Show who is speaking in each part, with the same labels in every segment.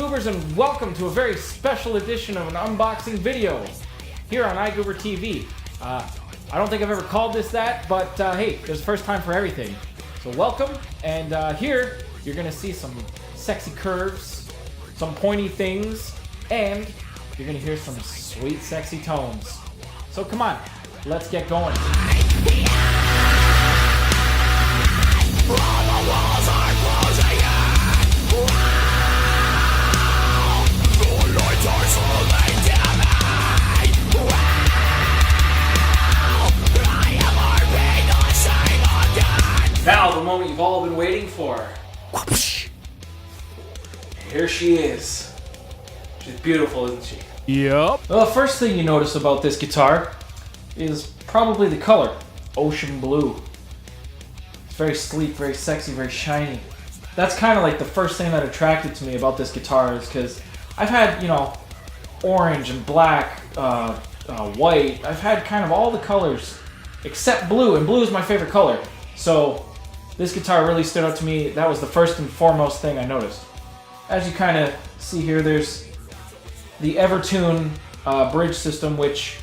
Speaker 1: Goobers, and welcome to a very special edition of an unboxing video here on iGoober TV. I don't think I've ever called this that, but hey, there's a first time for everything. So welcome, and here you're gonna see some sexy curves, some pointy things, and you're gonna hear some sweet, sexy tones. So come on, let's get going. All the walls are closing in. The lights are slowly dimming. I am RP the same again. Now the moment you've all been waiting for. Here she is. She's beautiful, isn't she?
Speaker 2: Yep.
Speaker 1: Well, the first thing you notice about this guitar is probably the color, ocean blue. It's very sleek, very sexy, very shiny. That's kind of like the first thing that attracted to me about this guitar, is because I've had, you know, orange and black, white. I've had kind of all the colors except blue, and blue is my favorite color. So this guitar really stood out to me. That was the first and foremost thing I noticed. As you kind of see here, there's the Evertune bridge system, which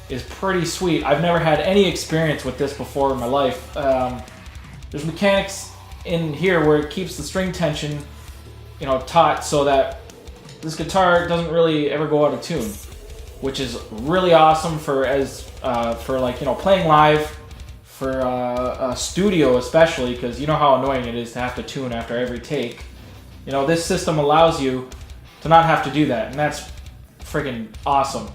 Speaker 1: is pretty sweet. I've never had any experience with this before in my life. There's mechanics in here where it keeps the string tension, you know, taut, so that this guitar doesn't really ever go out of tune, which is really awesome for like, you know, playing live, for a studio especially, because you know how annoying it is to have to tune after every take. You know, this system allows you to not have to do that, and that's friggin' awesome.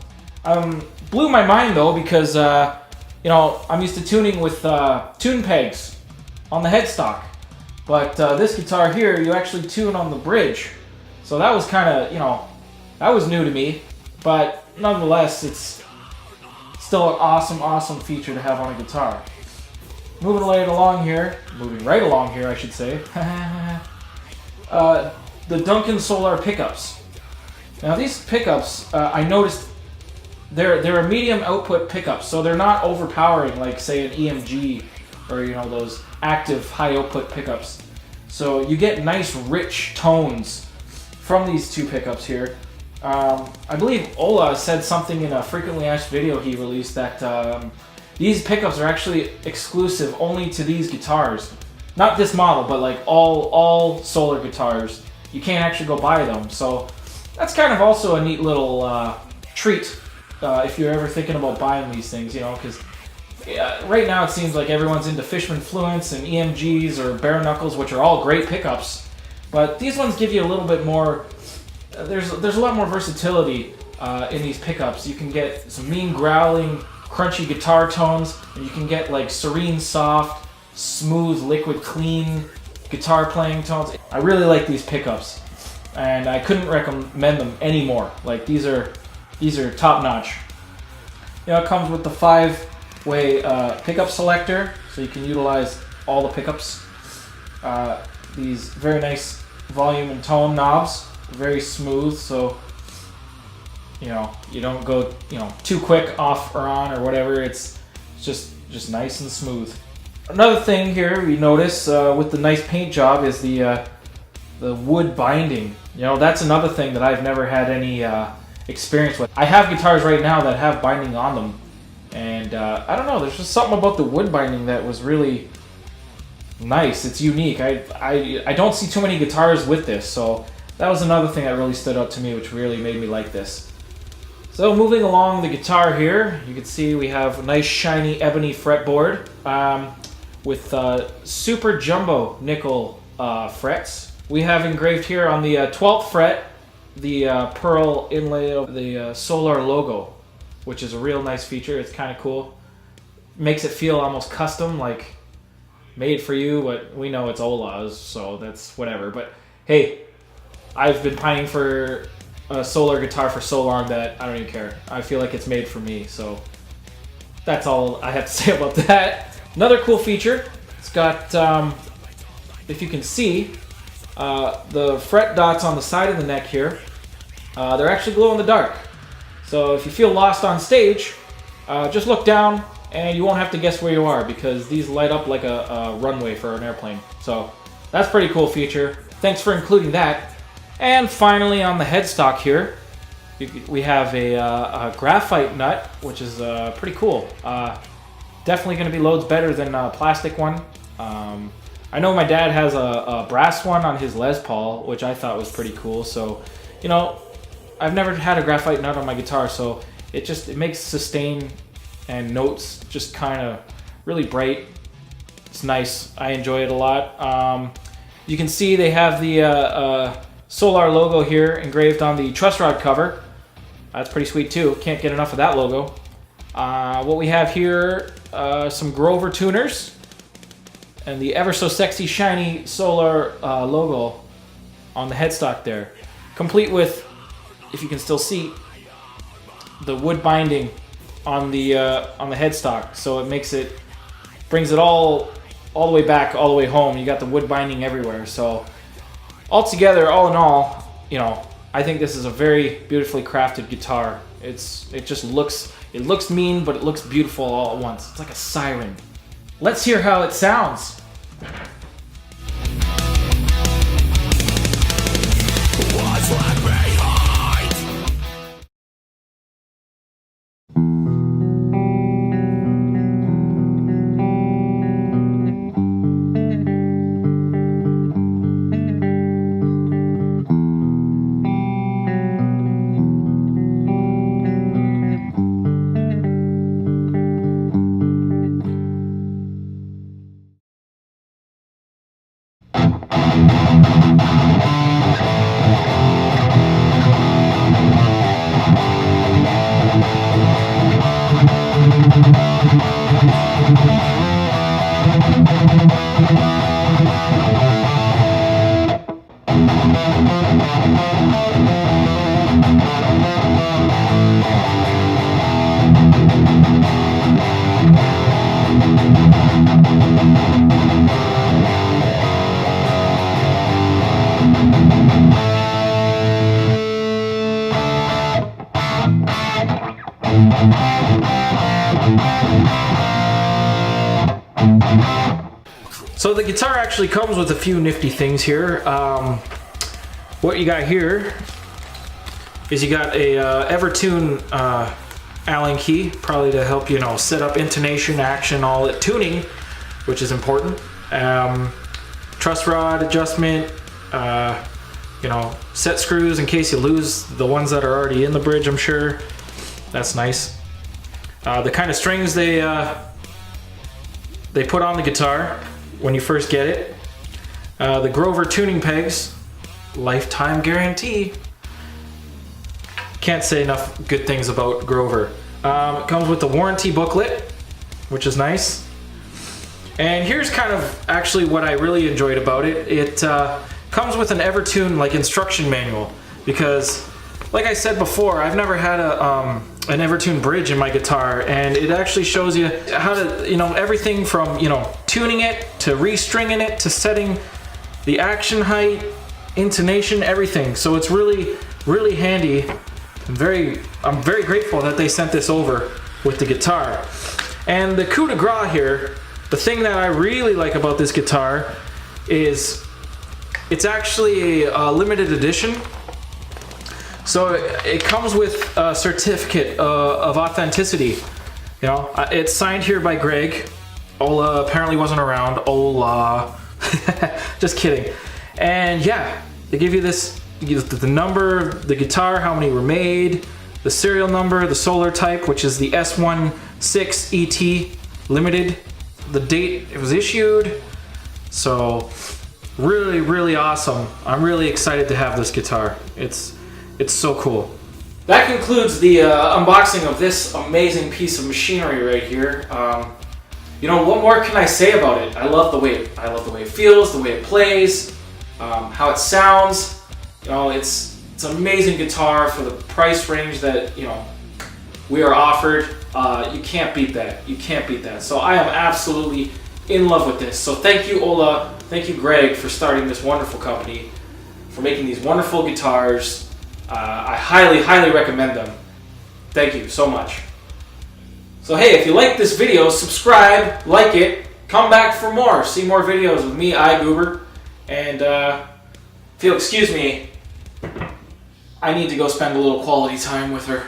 Speaker 1: Blew my mind though, because you know, I'm used to tuning with tune pegs on the headstock, but this guitar here, you actually tune on the bridge. So that was kind of, you know, that was new to me, but nonetheless, it's still an awesome feature to have on a guitar. Moving right along here, I should say. The Duncan Solar pickups. Now these pickups, I noticed they're a medium output pickups, so they're not overpowering like, say, an EMG or, you know, those active high output pickups. So you get nice rich tones from these two pickups here. I believe Ola said something in a frequently asked video he released that these pickups are actually exclusive only to these guitars. Not this model, but like all Solar guitars. You can't actually go buy them. So that's kind of also a neat little treat if you're ever thinking about buying these things, you know, because right now it seems like everyone's into Fishman Fluence and EMGs or bare knuckles, which are all great pickups, but these ones give you a little bit more. There's a lot more versatility in these pickups. You can get some mean growling, crunchy guitar tones, and you can get like serene, soft, smooth, liquid, clean guitar playing tones. I really like these pickups, and I couldn't recommend them anymore. Like these are top notch. You know, it comes with the 5-way pickup selector, so you can utilize all the pickups. These very nice volume and tone knobs, very smooth, so you know, you don't go, you know, too quick off or on or whatever. It's just nice and smooth. Another thing here we notice with the nice paint job is the wood binding. You know, that's another thing that I've never had any experience with. I have guitars right now that have binding on them, and I don't know, there's just something about the wood binding that was really nice. It's unique. I don't see too many guitars with this, so that was another thing that really stood out to me, which really made me like this. So moving along the guitar here, you can see we have a nice shiny ebony fretboard with super jumbo nickel frets. We have engraved here on the 12th fret the pearl inlay of the Solar logo, which is a real nice feature. It's kind of cool. Makes it feel almost custom, like made for you, but we know it's Ola's, so that's whatever. But hey, I've been pining for a Solar guitar for so long that I don't even care. I feel like it's made for me, so that's all I have to say about that. Another cool feature, it's got, if you can see, the fret dots on the side of the neck here, they're actually glow in the dark. So if you feel lost on stage, just look down and you won't have to guess where you are, because these light up like a runway for an airplane. So that's a pretty cool feature. Thanks for including that. And finally, on the headstock here, we have a graphite nut, which is pretty cool. Definitely going to be loads better than a plastic one. I know my dad has a brass one on his Les Paul, which I thought was pretty cool. So, you know, I've never had a graphite nut on my guitar, so it makes sustain and notes just kind of really bright. It's nice. I enjoy it a lot. You can see they have the Solar logo here engraved on the truss rod cover. That's pretty sweet too. Can't get enough of that logo. What we have here, some Grover tuners and the ever so sexy shiny Solar logo on the headstock there, complete with, if you can still see, the wood binding on the headstock. So it brings it all the way back, all the way home. You got the wood binding everywhere. So altogether, all in all, you know, I think this is a very beautifully crafted guitar. It looks mean, but it looks beautiful all at once. It's like a siren. Let's hear how it sounds. So the guitar actually comes with a few nifty things here. What you got here is you got a Evertune Allen key, probably to help, you know, set up intonation, action, all that tuning, which is important. Truss rod adjustment, you know, set screws in case you lose the ones that are already in the bridge, I'm sure. That's nice. The kind of strings they put on the guitar when you first get it. The Grover tuning pegs, lifetime guarantee. Can't say enough good things about Grover. It comes with the warranty booklet, which is nice. And here's kind of actually what I really enjoyed about it. It comes with an Evertune like instruction manual, because like I said before, I've never had an Evertune bridge in my guitar, and it actually shows you how to, you know, everything from, you know, tuning it to restringing it to setting the action height, intonation, everything. So it's really, really handy. I'm very grateful that they sent this over with the guitar. And the coup de grace here, the thing that I really like about this guitar is it's actually a limited edition. So it comes with a certificate of authenticity. You know, it's signed here by Greg. Ola apparently wasn't around. Ola. Just kidding. And yeah, they give you this, the number, the guitar, how many were made, the serial number, the solar type, which is the S1.6 ET limited, the date it was issued. So really, really awesome. I'm really excited to have this guitar. It's so cool. That concludes the unboxing of this amazing piece of machinery right here. You know, what more can I say about it? I love the way it feels, the way it plays, how it sounds. You know, it's an amazing guitar for the price range that, you know, we are offered. You can't beat that. You can't beat that. So I am absolutely in love with this. So thank you, Ola. Thank you, Greg, for starting this wonderful company, for making these wonderful guitars. I highly, highly recommend them. Thank you so much. So hey, if you like this video, subscribe, like it, come back for more. See more videos with me, iGoober. And if you'll excuse me, I need to go spend a little quality time with her.